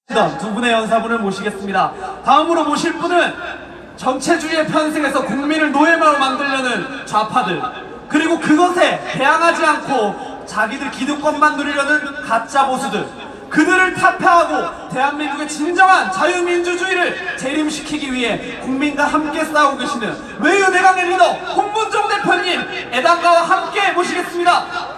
두 분의 연사분을 모시겠습니다. 다음으로 모실 분은 정체주의의 편승에서 국민을 노예마로 만들려는 좌파들, 그리고 그것에 대항하지 않고 자기들 기득권만 누리려는 가짜 보수들, 그들을 타파하고 대한민국의 진정한 자유민주주의를 재림시키기 위해 국민과 함께 싸우고 계시는 외유대강의 리더 홍문종 대표님, 애당가와 함께 모시겠습니다.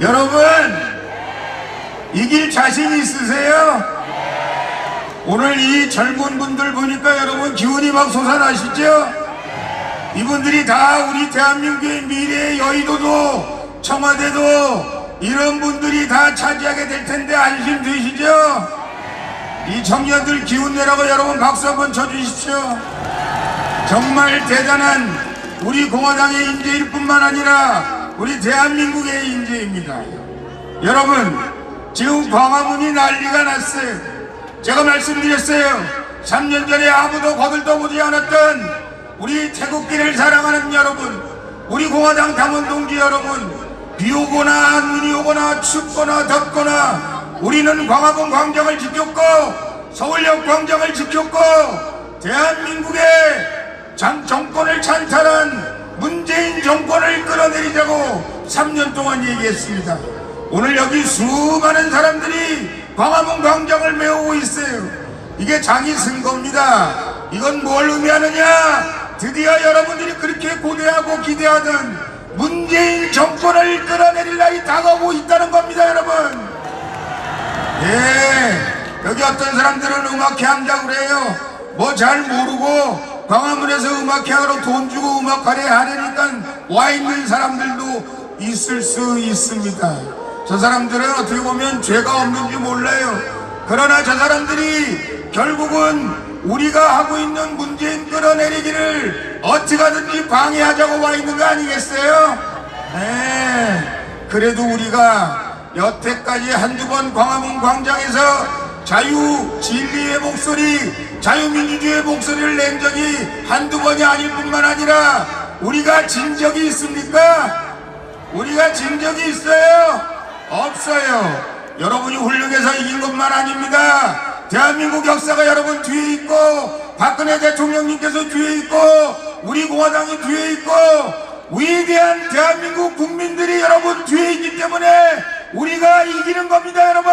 여러분, 이길 자신 있으세요? 오늘 이 젊은 분들 보니까 여러분 기운이 막 솟아나시죠? 이분들이 다 우리 대한민국의 미래의 여의도도 청와대도 이런 분들이 다 차지하게 될 텐데 안심되시죠? 이 청년들 기운 내라고 여러분 박수 한번 쳐주십시오. 정말 대단한 우리 공화당의 인재일 뿐만 아니라 우리 대한민국의 인재입니다. 여러분, 지금 광화문이 난리가 났어요. 제가 말씀드렸어요. 3년 전에 아무도 거들떠 보지 않았던 우리 태극기를 사랑하는 여러분, 우리 공화당 당원 동지 여러분, 비 오거나 눈이 오거나 춥거나 덥거나 우리는 광화문 광장을 지켰고 서울역 광장을 지켰고 대한민국의 정권을 찬탈한 문재인 정권을 끌어내리자고 3년 동안 얘기했습니다. 오늘 여기 수많은 사람들이 광화문 광장을 메우고 있어요. 이게 장이 쓴 겁니다. 이건 뭘 의미하느냐? 드디어 여러분들이 그렇게 고대하고 기대하던 문재인 정권을 끌어내릴 날이 다가오고 있다는 겁니다, 여러분. 예, 여기 어떤 사람들은 음악회 한다고 그래요. 뭐 잘 모르고 광화문에서 음악회하러 돈 주고 음악하래 하려니까 와 있는 사람들도 있을 수 있습니다. 저 사람들은 어떻게 보면 죄가 없는지 몰라요. 그러나 저 사람들이 결국은 우리가 하고 있는 문재인 끌어내리기를 어떻게 하든지 방해하자고 와 있는 거 아니겠어요? 네. 그래도 우리가 여태까지 한두 번 광화문 광장에서 자유 진리의 목소리, 자유민주주의의 목소리를 낸 적이 한두 번이 아닐 뿐만 아니라 우리가 진 적이 있습니까? 우리가 진 적이 있어요? 없어요. 여러분이 훌륭해서 이긴 것만 아닙니다. 대한민국 역사가 여러분 뒤에 있고 박근혜 대통령님께서 뒤에 있고 우리 공화당이 뒤에 있고 위대한 대한민국 국민들이 여러분 뒤에 있기 때문에 우리가 이기는 겁니다, 여러분.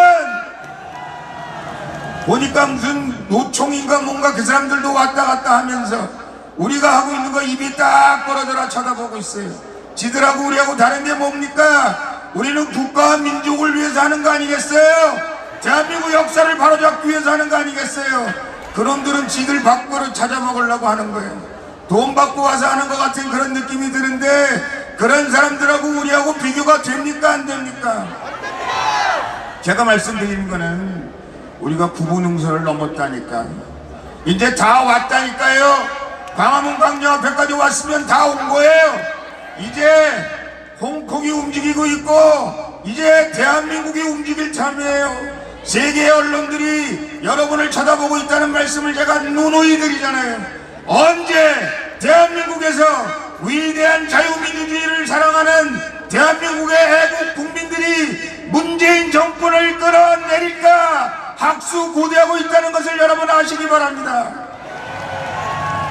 보니까 무슨 노총인가 뭔가 그 사람들도 왔다 갔다 하면서 우리가 하고 있는 거 입이 딱 벌어져라 쳐다보고 있어요. 지들하고 우리하고 다른 게 뭡니까? 우리는 국가와 민족을 위해서 하는 거 아니겠어요? 대한민국 역사를 바로잡기 위해서 하는 거 아니겠어요? 그놈들은 지들 밥그릇 찾아먹으려고 하는 거예요. 돈 받고 와서 하는 것 같은 그런 느낌이 드는데 그런 사람들하고 우리하고 비교가 됩니까? 안 됩니까? 제가 말씀드리는 거는 우리가 구분응선을 넘었다니까. 이제 다 왔다니까요. 광화문 광장 앞에까지 왔으면 다 온 거예요. 이제 홍콩이 움직이고 있고 이제 대한민국이 움직일 참이에요. 세계의 언론들이 여러분을 쳐다보고 있다는 말씀을 제가 누누이 드리잖아요. 언제 대한민국에서 위대한 자유민주주의를 사랑하는 대한민국의 애국 국민들이 문재인 정권을 끌어내릴까 학수 고대하고 있다는 것을 여러분 아시기 바랍니다.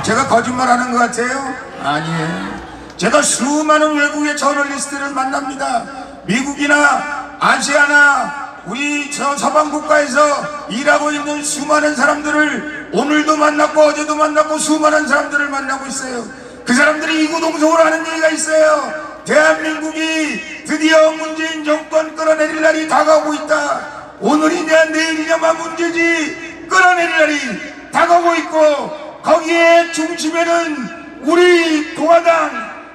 제가 거짓말하는 것 같아요? 아니에요. 제가 수많은 외국의 저널리스트를 만납니다. 미국이나 아시아나 우리 저 서방 국가에서 일하고 있는 수많은 사람들을 오늘도 만났고 어제도 만났고 수많은 사람들을 만나고 있어요. 그 사람들이 이구동성으로 하는 얘기가 있어요. 대한민국이 드디어 문재인 정권 끌어내릴 날이 다가오고 있다. 오늘이냐 내일이냐만 문제지 끌어내릴 날이 다가오고 있고, 거기에 중심에는 우리 공화당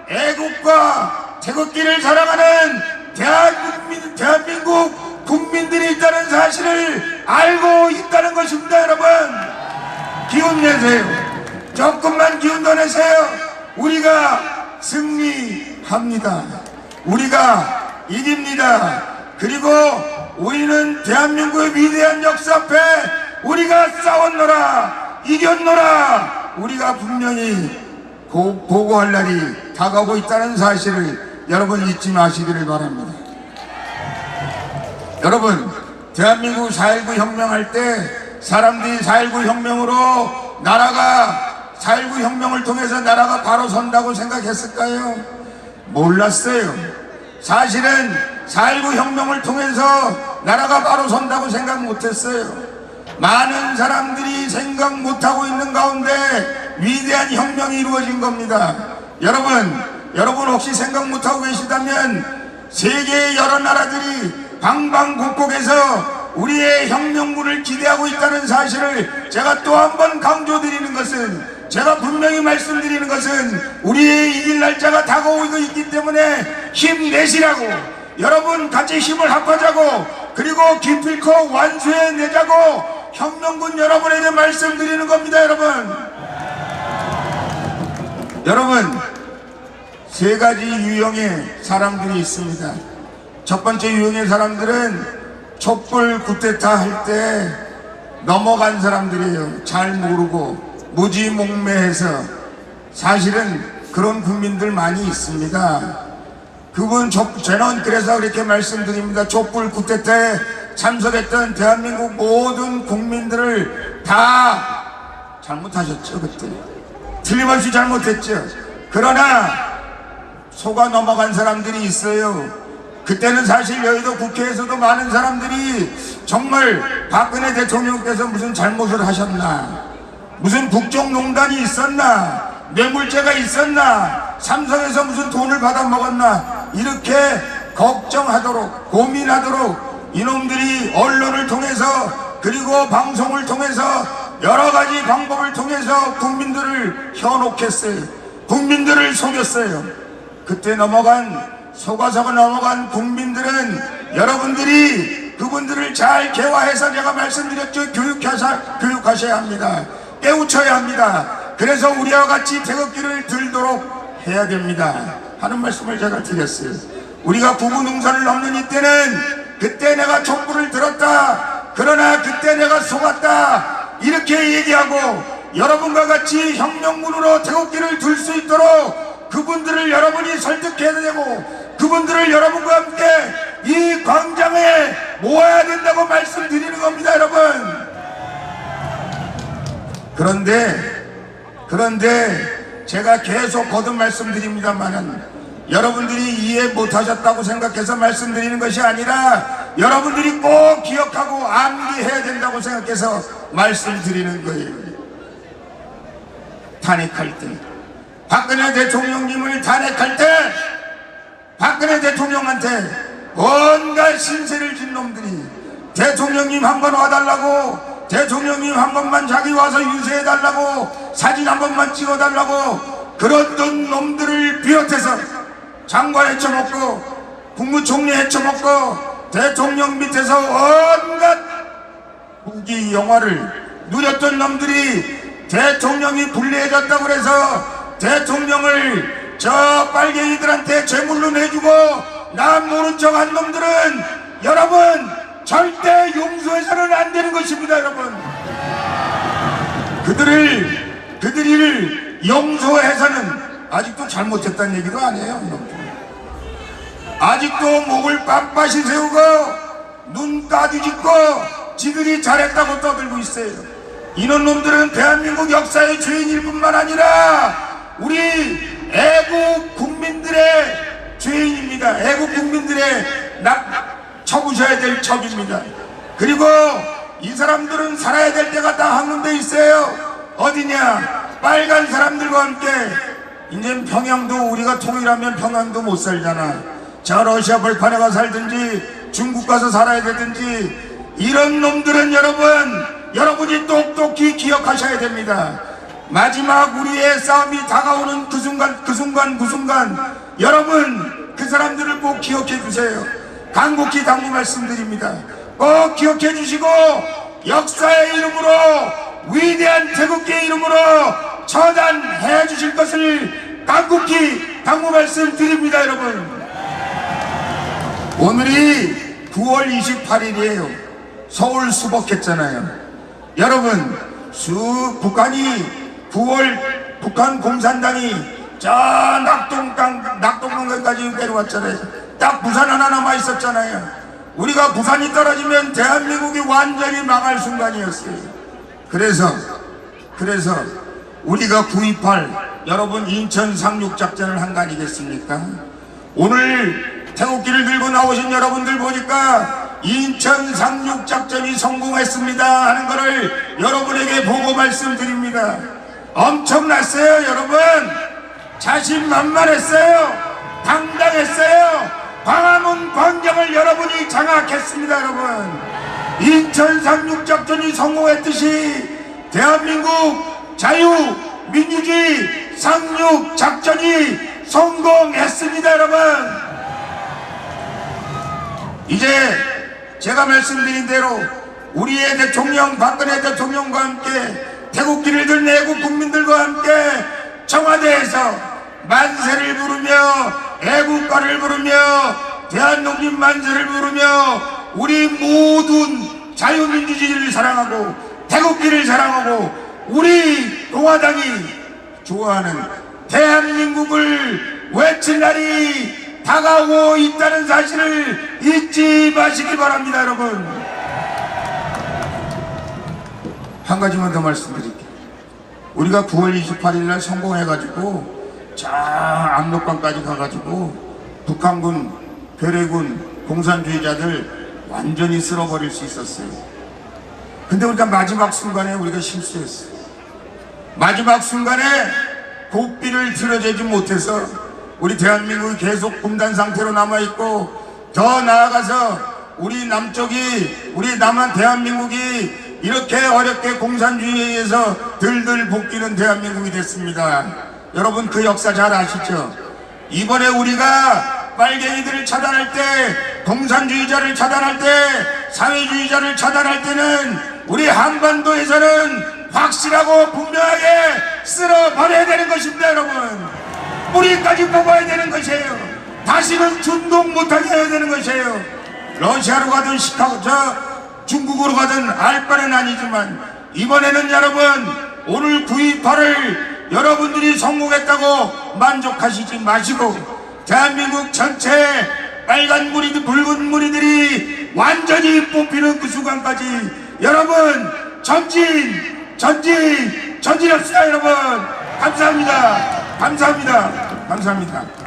애국과 태극기를 사랑하는 대한민국 국민들이 있다는 사실을 알고 있다는 것입니다. 여러분, 기운 내세요. 조금만 기운 더 내세요. 우리가 승리합니다. 우리가 이깁니다. 그리고 우리는 대한민국의 위대한 역사 앞에 우리가 싸웠노라, 이겼노라, 우리가 분명히 보고할 날이 다가오고 있다는 사실을 여러분 잊지 마시기를 바랍니다. 여러분, 대한민국 4.19 혁명할 때 사람들이 4.19 혁명으로 나라가 4.19 혁명을 통해서 나라가 바로 선다고 생각했을까요? 몰랐어요. 사실은 4.19 혁명을 통해서 나라가 바로 선다고 생각 못했어요. 많은 사람들이 생각 못하고 있는 가운데 위대한 혁명이 이루어진 겁니다. 여러분 혹시 생각 못하고 계시다면 세계의 여러 나라들이 방방곡곡에서 우리의 혁명군을 기대하고 있다는 사실을 제가 또 한 번 강조드리는 것은, 제가 분명히 말씀드리는 것은 우리의 이길 날짜가 다가오고 있기 때문에 힘내시라고, 여러분 같이 힘을 합하자고, 그리고 기필코 완수해내자고 혁명군 여러분에게 말씀드리는 겁니다. 여러분, 세 가지 유형의 사람들이 있습니다. 첫 번째 유형의 사람들은 촛불 쿠데타 할 때 넘어간 사람들이에요. 잘 모르고 무지몽매해서. 사실은 그런 국민들 많이 있습니다. 저는 그래서 그렇게 말씀드립니다. 촛불 쿠데타에 참석했던 대한민국 모든 국민들을 다 잘못하셨죠. 그때 틀림없이 잘못했죠. 그러나 속아 넘어간 사람들이 있어요. 그때는 사실 여의도 국회에서도 많은 사람들이 정말 박근혜 대통령께서 무슨 잘못을 하셨나, 무슨 국정농단이 있었나, 뇌물죄가 있었나, 삼성에서 무슨 돈을 받아 먹었나, 이렇게 걱정하도록 고민하도록 이놈들이 언론을 통해서 그리고 방송을 통해서 여러 가지 방법을 통해서 국민들을 현혹했어요. 국민들을 속였어요. 그때 속아서 넘어간 국민들은 여러분들이 그분들을 잘 개화해서 제가 말씀드렸죠. 교육하셔야 합니다. 깨우쳐야 합니다. 그래서 우리와 같이 태극기를 들도록 해야 됩니다 하는 말씀을 제가 드렸어요. 우리가 구구능선을 넘는 이때는 그때 내가 촛불을 들었다, 그러나 그때 내가 속았다, 이렇게 얘기하고 여러분과 같이 혁명군으로 태극기를 들 수 있도록 그분들을 여러분이 설득해야 되고 그분들을 여러분과 함께 이 광장에 모아야 된다고 말씀드리는 겁니다. 여러분, 그런데 제가 계속 거듭 말씀드립니다만은 여러분들이 이해 못하셨다고 생각해서 말씀드리는 것이 아니라 여러분들이 꼭 기억하고 암기해야 된다고 생각해서 말씀드리는 거예요. 탄핵할 때, 박근혜 대통령님을 탄핵할 때 박근혜 대통령한테 온갖 신세를 진 놈들이 대통령님 한번 와달라고, 대통령님 한 번만 자기 와서 유세해달라고, 사진 한 번만 찍어달라고 그러던 놈들을 비롯해서 장관 헤쳐먹고 국무총리 헤쳐먹고 대통령 밑에서 온갖 무기 영화를 누렸던 놈들이 대통령이 불리해졌다고 그래서 대통령을 저 빨갱이들한테 제물로 내주고 남 모른 척 한 놈들은 여러분 절대 용서해서는 안 되는 것입니다. 여러분, 그들을 용서해서는 아직도 잘못했다는 얘기도 아니에요. 아직도 목을 빳빳이 세우고 눈 까뒤집고 지들이 잘했다고 떠들고 있어요. 이런 놈들은 대한민국 역사의 죄인일 뿐만 아니라 우리 애국 국민들의 죄인입니다. 애국 국민들의 쳐부셔야 될 척입니다. 그리고 이 사람들은 살아야 될 때가 딱 한 군데 있어요. 어디냐? 빨간 사람들과 함께. 이제 평양도 우리가 통일하면 평양도 못 살잖아. 저 러시아 벌판에 가 살든지 중국 가서 살아야 되든지, 이런 놈들은 여러분이 똑똑히 기억하셔야 됩니다. 마지막 우리의 싸움이 다가오는 그 순간 여러분 그 사람들을 꼭 기억해 주세요. 간곡히 당부 말씀드립니다. 꼭 기억해 주시고 역사의 이름으로, 위대한 태극기의 이름으로 처단해 주실 것을 간곡히 당부 말씀드립니다. 여러분, 오늘이 9월 28일이에요 서울 수복했잖아요. 여러분, 북한 공산당이 저 낙동강까지 내려왔잖아요. 딱 부산 하나 남아 있었잖아요. 우리가 부산이 떨어지면 대한민국이 완전히 망할 순간이었어요. 그래서 우리가 9.28 여러분 인천 상륙작전을 한 거 아니겠습니까? 오늘 태극기를 들고 나오신 여러분들 보니까 인천 상륙작전이 성공했습니다 하는 것을 여러분에게 보고 말씀드립니다. 엄청났어요. 여러분, 자신만만했어요. 당당했어요. 광화문 광장을 여러분이 장악했습니다. 여러분, 인천 상륙작전이 성공했듯이 대한민국 자유민주주의 상륙작전이 성공했습니다. 여러분, 이제 제가 말씀드린 대로 우리의 대통령 박근혜 대통령과 함께 태극기를 든 애국 국민들과 함께 청와대에서 만세를 부르며 애국가를 부르며 대한독립 만세를 부르며 우리 모든 자유민주주의를 사랑하고 태극기를 사랑하고 우리 공화당이 좋아하는 대한민국을 외칠 날이 다가오고 있다는 사실을 잊지 마시기 바랍니다. 여러분, 한 가지만 더 말씀드릴게요. 우리가 9월 28일 날 성공해가지고 저 압록강까지 가가지고 북한군, 괴뢰군, 공산주의자들 완전히 쓸어버릴 수 있었어요. 근데 우리가 마지막 순간에 우리가 실수했어요. 마지막 순간에 고삐를 들여대지 못해서 우리 대한민국이 계속 분단 상태로 남아있고, 더 나아가서 우리 남쪽이, 우리 남한 대한민국이 이렇게 어렵게 공산주의에 의해서 들들 볶이는 대한민국이 됐습니다. 여러분, 그 역사 잘 아시죠? 이번에 우리가 빨갱이들을 차단할 때, 공산주의자를 차단할 때, 사회주의자를 차단할 때는 우리 한반도에서는 확실하고 분명하게 쓸어버려야 되는 것입니다. 여러분, 뿌리까지 뽑아야 되는 것이에요. 다시는 준동 못하게 해야 되는 것이에요. 러시아로 가든 중국으로 가든 알 바는 아니지만, 이번에는 여러분, 오늘 9.28을 여러분들이 성공했다고 만족하시지 마시고, 대한민국 전체 빨간 무리들, 붉은 무리들이 완전히 뽑히는 그 순간까지 여러분 전진합시다. 여러분, 감사합니다. 감사합니다.